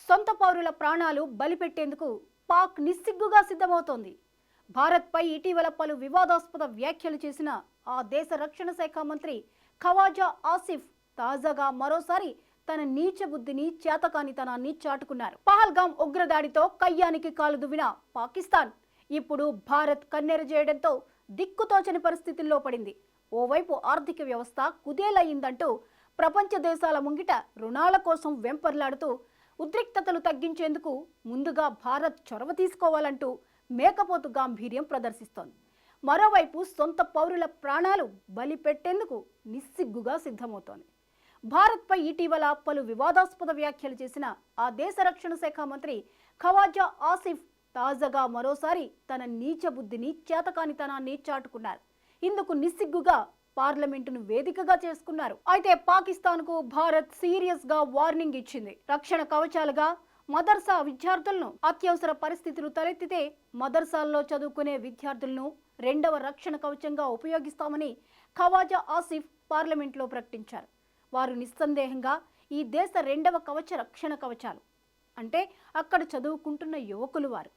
సొంత పౌరుల ప్రాణాలు బలిపెట్టేందుకు పాక్ నిస్సిగ్గుగా సిద్ధమవుతోంది. భారత్పై ఇటీవల పలు వివాదాస్పద వ్యాఖ్యలు చేసిన ఆ దేశ రక్షణ శాఖ మంత్రి ఖవాజా ఆసిఫ్ తాజాగా మరోసారి తన నీచ బుద్ధిని, చేతకానితనాన్ని చాటుకున్నారు. పహల్గాం ఉగ్రదాడితో కయ్యానికి కాలు దువ్విన పాకిస్తాన్ ఇప్పుడు భారత్ కన్నెర చేయడంతో దిక్కుతోచని పరిస్థితుల్లో పడింది. ఓవైపు ఆర్థిక వ్యవస్థ కుదేలయ్యిందంటూ ప్రపంచ దేశాల ముంగిట రుణాల కోసం వెంపర్లాడుతూ ఉద్రిక్తతలు తగ్గించేందుకు ముందుగా భారత్ చొరవ తీసుకోవాలంటూ మేకపోతు గాంభీర్యం ప్రదర్శిస్తోంది. మరోవైపు సొంత పౌరుల ప్రాణాలు బలి పెట్టేందుకు నిస్సిగ్గుగా సిద్ధమవుతోంది. భారత్పై ఇటీవల పలు వివాదాస్పద వ్యాఖ్యలు చేసిన ఆ దేశ రక్షణ శాఖ మంత్రి ఖవాజా ఆసిఫ్ తాజాగా మరోసారి తన నీచ బుద్ధిని, చేతకానితనాన్ని చాటుకున్నారు. ఇందుకు నిస్సిగ్గుగా పార్లమెంటును వేదికగా చేసుకున్నారు. అయితే పాకిస్తాన్కు భారత్ సీరియస్ గా వార్నింగ్ ఇచ్చింది. రక్షణ కవచాలుగా మదర్సా విద్యార్థులను, అత్యవసర పరిస్థితులు తలెత్తితే మదర్సాల్లో చదువుకునే విద్యార్థులను రెండవ రక్షణ కవచంగా ఉపయోగిస్తామని ఖవాజా ఆసిఫ్ పార్లమెంట్లో ప్రకటించారు. వారు నిస్సందేహంగా ఈ దేశ రెండవ కవచ రక్షణ కవచాలు. అంటే అక్కడ చదువుకుంటున్న యువకులు. వారు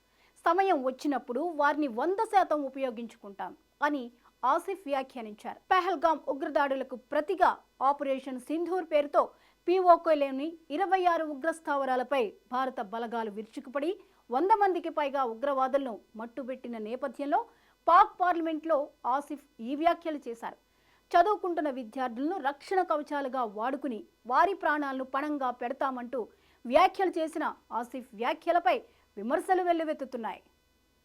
సమయం వచ్చినప్పుడు వారిని 100% ఉపయోగించుకుంటాం అని ఆసిఫ్ వ్యాఖ్యానించారు. పహల్గాం ఉగ్రదాడులకు ప్రతిగా ఆపరేషన్ సింధూర్ పేరుతో పీఓకేలోని 26 ఉగ్రస్థావరాలపై భారత బలగాలు విరుచుకుపడి 100 మందికి పైగా ఉగ్రవాదులను మట్టుబెట్టిన నేపథ్యంలో పాక్ పార్లమెంట్లో ఆసిఫ్ ఈ వ్యాఖ్యలు చేశారు. చదువుకుంటున్న విద్యార్థులను రక్షణ కవచాలుగా వాడుకుని వారి ప్రాణాలను పణంగా పెడతామంటూ వ్యాఖ్యలు చేసిన ఆసిఫ్ వ్యాఖ్యలపై విమర్శలు వెల్లువెత్తుతున్నాయి.